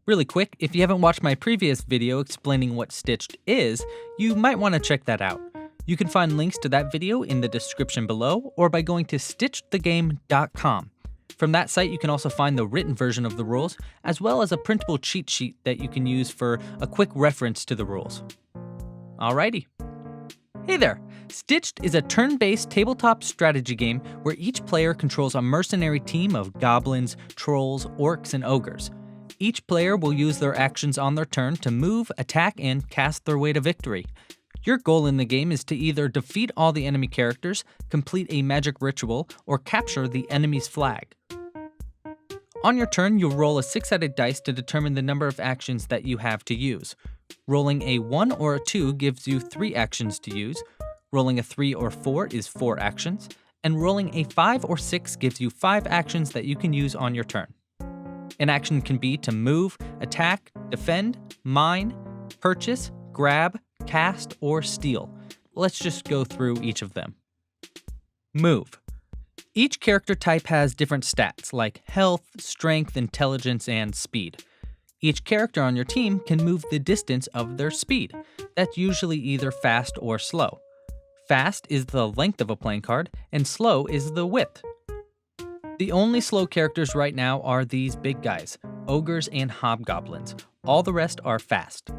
Really quick, if you haven't watched my previous video explaining what Stitched is, you might want to check that out. You can find links to that video in the description below or by going to stitchedthegame.com. From that site, you can also find the written version of the rules, as well as a printable cheat sheet that you can use for a quick reference to the rules. Alrighty. Hey there! Stitched is a turn-based tabletop strategy game where each player controls a mercenary team of goblins, trolls, orcs, and ogres. Each player will use their actions on their turn to move, attack, and cast their way to victory. Your goal in the game is to either defeat all the enemy characters, complete a magic ritual, or capture the enemy's flag. On your turn, you'll roll a 6-sided dice to determine the number of actions that you have to use. Rolling a 1 or a 2 gives you 3 actions to use, rolling a 3 or 4 is 4 actions, and rolling a 5 or 6 gives you 5 actions that you can use on your turn. An action can be to move, attack, defend, mine, purchase, grab, cast, or steal. Let's just go through each of them. Move. Each character type has different stats like health, strength, intelligence, and speed. Each character on your team can move the distance of their speed. That's usually either fast or slow. Fast is the length of a playing card, and slow is the width. The only slow characters right now are these big guys, ogres and hobgoblins. All the rest are fast.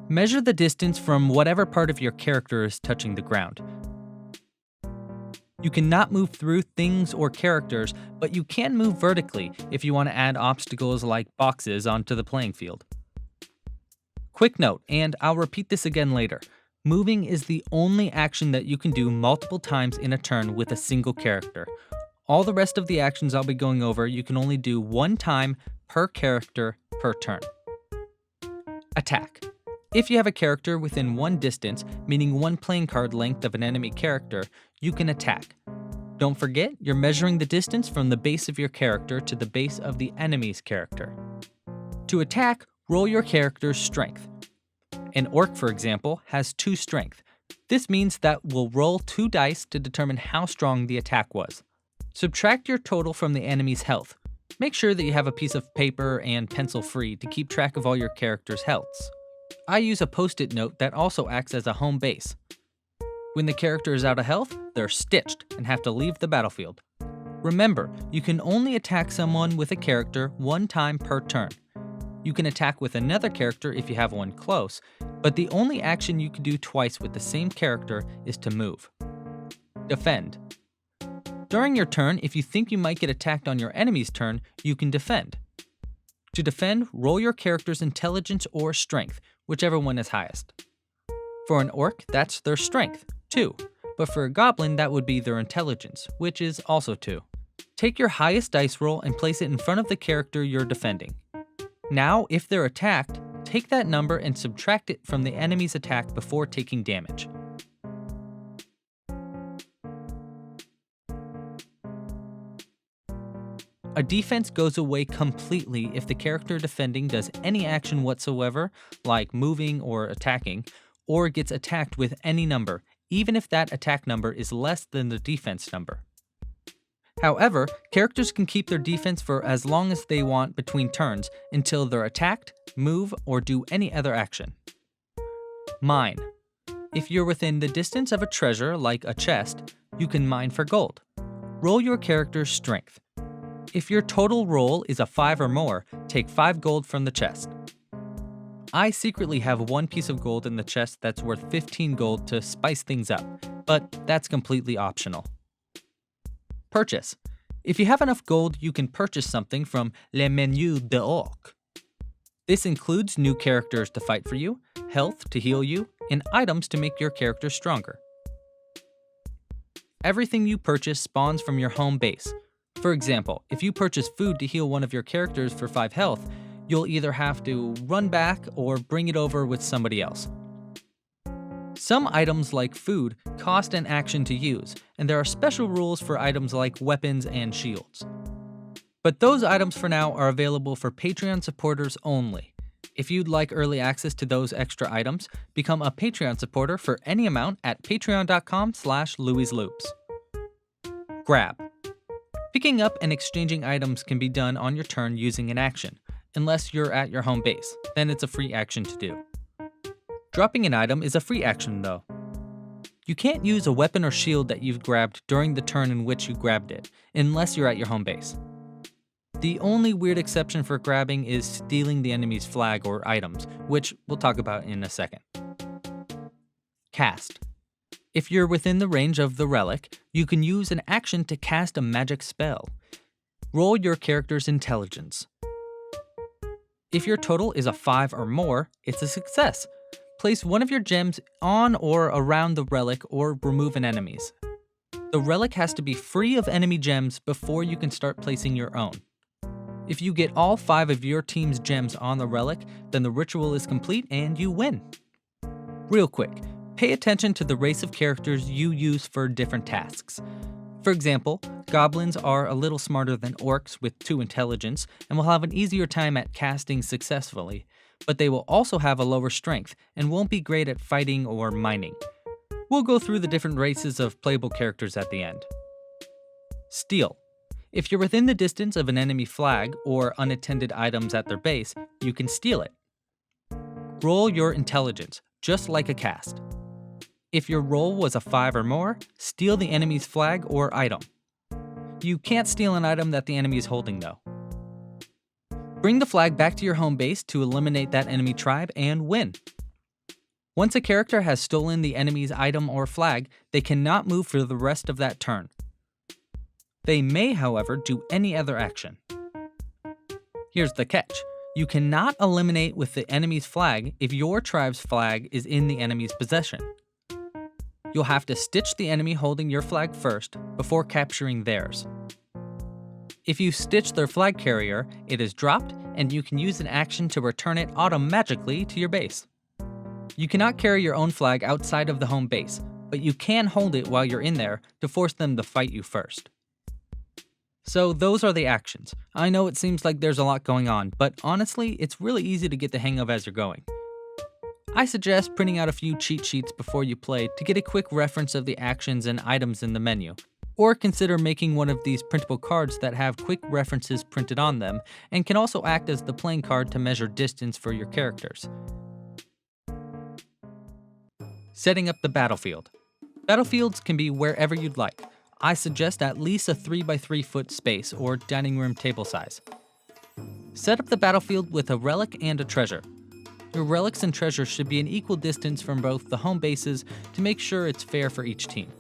Measure the distance from whatever part of your character is touching the ground. You cannot move through things or characters, but you can move vertically if you want to add obstacles like boxes onto the playing field. Quick note, and I'll repeat this again later. Moving is the only action that you can do multiple times in a turn with a single character. All the rest of the actions I'll be going over you can only do one time per character per turn. Attack. If you have a character within one distance, meaning one playing card length of an enemy character, you can attack. Don't forget, you're measuring the distance from the base of your character to the base of the enemy's character. To attack, roll your character's strength. An orc, for example, has 2 strength. This means that we'll roll 2 dice to determine how strong the attack was. Subtract your total from the enemy's health. Make sure that you have a piece of paper and pencil free to keep track of all your character's healths. I use a post-it note that also acts as a home base. When the character is out of health, they're stitched and have to leave the battlefield. Remember, you can only attack someone with a character one time per turn. You can attack with another character if you have one close, but the only action you can do twice with the same character is to move. Defend. During your turn, if you think you might get attacked on your enemy's turn, you can defend. To defend, roll your character's intelligence or strength, whichever one is highest. For an orc, that's their strength, 2, but for a goblin, that would be their intelligence, which is also 2. Take your highest dice roll and place it in front of the character you're defending. Now, if they're attacked, take that number and subtract it from the enemy's attack before taking damage. A defense goes away completely if the character defending does any action whatsoever, like moving or attacking, or gets attacked with any number, even if that attack number is less than the defense number. However, characters can keep their defense for as long as they want between turns until they're attacked, move, or do any other action. Mine. If you're within the distance of a treasure, like a chest, you can mine for gold. Roll your character's strength. If your total roll is a 5 or more, take 5 gold from the chest. I secretly have 1 piece of gold in the chest that's worth 15 gold to spice things up, but that's completely optional. Purchase. If you have enough gold, you can purchase something from Le Menu de Orc. This includes new characters to fight for you, health to heal you, and items to make your character stronger. Everything you purchase spawns from your home base. For example, if you purchase food to heal one of your characters for 5 health, you'll either have to run back or bring it over with somebody else. Some items like food cost an action to use, and there are special rules for items like weapons and shields. But those items for now are available for Patreon supporters only. If you'd like early access to those extra items, become a Patreon supporter for any amount at patreon.com/LouiesLoops. Grab. Picking up and exchanging items can be done on your turn using an action. unless you're at your home base. Then it's a free action to do. Dropping an item is a free action though. You can't use a weapon or shield that you've grabbed during the turn in which you grabbed it, unless you're at your home base. The only weird exception for grabbing is stealing the enemy's flag or items, which we'll talk about in a second. Cast. If you're within the range of the relic, you can use an action to cast a magic spell. Roll your character's intelligence. If your total is a 5 or more, it's a success. Place one of your gems on or around the relic or remove an enemy's. The relic has to be free of enemy gems before you can start placing your own. If you get all 5 of your team's gems on the relic, then the ritual is complete and you win. Real quick, pay attention to the race of characters you use for different tasks. For example, goblins are a little smarter than orcs with 2 intelligence and will have an easier time at casting successfully, but they will also have a lower strength and won't be great at fighting or mining. We'll go through the different races of playable characters at the end. Steal. If you're within the distance of an enemy flag or unattended items at their base, you can steal it. Roll your intelligence, just like a cast. If your roll was a 5 or more, steal the enemy's flag or item. You can't steal an item that the enemy is holding though. Bring the flag back to your home base to eliminate that enemy tribe and win. Once a character has stolen the enemy's item or flag, they cannot move for the rest of that turn. They may, however, do any other action. Here's the catch. You cannot eliminate with the enemy's flag if your tribe's flag is in the enemy's possession. You'll have to stitch the enemy holding your flag first before capturing theirs. If you stitch their flag carrier, it is dropped and you can use an action to return it automatically to your base. You cannot carry your own flag outside of the home base, but you can hold it while you're in there to force them to fight you first. So those are the actions. I know it seems like there's a lot going on, but honestly, it's really easy to get the hang of as you're going. I suggest printing out a few cheat sheets before you play to get a quick reference of the actions and items in the menu, or consider making one of these printable cards that have quick references printed on them and can also act as the playing card to measure distance for your characters. Setting up the battlefield. Battlefields can be wherever you'd like. I suggest at least a 3x3 foot space or dining room table size. Set up the battlefield with a relic and a treasure. Your relics and treasures should be an equal distance from both the home bases to make sure it's fair for each team.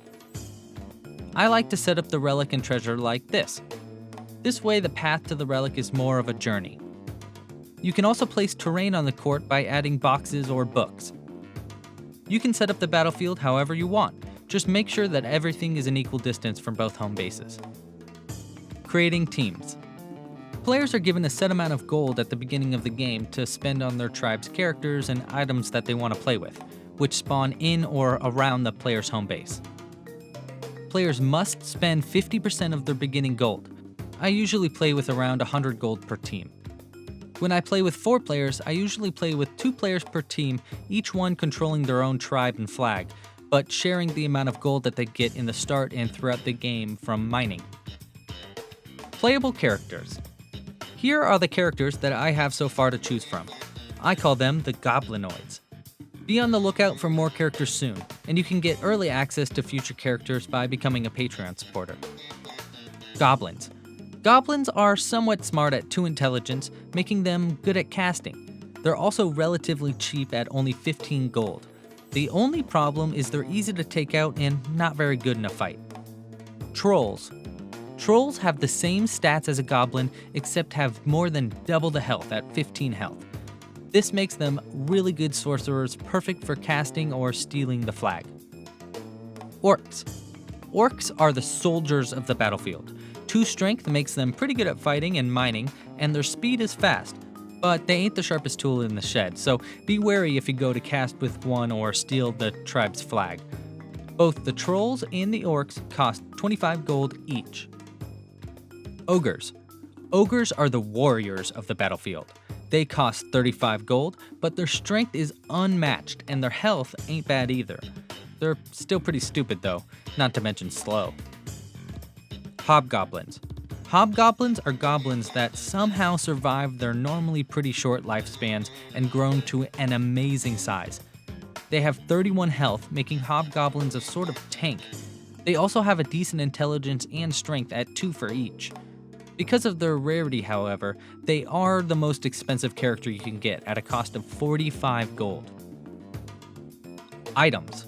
I like to set up the relic and treasure like this. This way the path to the relic is more of a journey. You can also place terrain on the court by adding boxes or books. You can set up the battlefield however you want, just make sure that everything is an equal distance from both home bases. Creating teams. Players are given a set amount of gold at the beginning of the game to spend on their tribe's characters and items that they want to play with, which spawn in or around the player's home base. Players must spend 50% of their beginning gold. I usually play with around 100 gold per team. When I play with 4 players, I usually play with 2 players per team, each one controlling their own tribe and flag, but sharing the amount of gold that they get in the start and throughout the game from mining. Playable characters. Here are the characters that I have so far to choose from. I call them the Goblinoids. Be on the lookout for more characters soon, and you can get early access to future characters by becoming a Patreon supporter. Goblins. Goblins are somewhat smart at 2 intelligence, making them good at casting. They're also relatively cheap at only 15 gold. The only problem is they're easy to take out and not very good in a fight. Trolls. Trolls have the same stats as a goblin, except have more than double the health at 15 health. This makes them really good sorcerers, perfect for casting or stealing the flag. Orcs. Orcs are the soldiers of the battlefield. 2 strength makes them pretty good at fighting and mining, and their speed is fast, but they ain't the sharpest tool in the shed, so be wary if you go to cast with one or steal the tribe's flag. Both the trolls and the orcs cost 25 gold each. Ogres. Ogres are the warriors of the battlefield. They cost 35 gold, but their strength is unmatched and their health ain't bad either. They're still pretty stupid though, not to mention slow. Hobgoblins. Hobgoblins are goblins that somehow survived their normally pretty short lifespans and grown to an amazing size. They have 31 health, making hobgoblins a sort of tank. They also have a decent intelligence and strength at 2 for each. Because of their rarity, however, they are the most expensive character you can get at a cost of 45 gold. Items.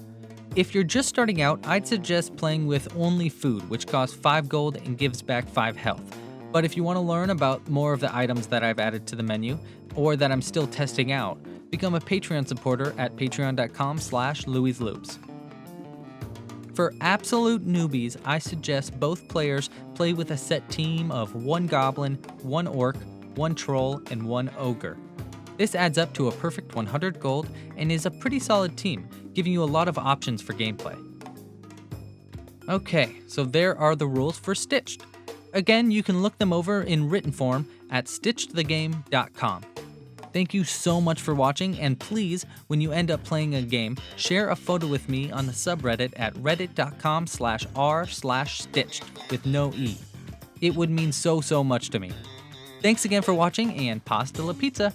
If you're just starting out, I'd suggest playing with only food, which costs 5 gold and gives back 5 health. But if you want to learn about more of the items that I've added to the menu, or that I'm still testing out, become a Patreon supporter at patreon.com/Louie'sLoops. For absolute newbies, I suggest both players play with a set team of 1 goblin, 1 orc, 1 troll, and 1 ogre. This adds up to a perfect 100 gold and is a pretty solid team, giving you a lot of options for gameplay. Okay, so there are the rules for Stitched. Again, you can look them over in written form at stitchedthegame.com. Thank you so much for watching, and please, when you end up playing a game, share a photo with me on the subreddit at reddit.com/r/stitched with no E. It would mean so much to me. Thanks again for watching, and pasta la pizza!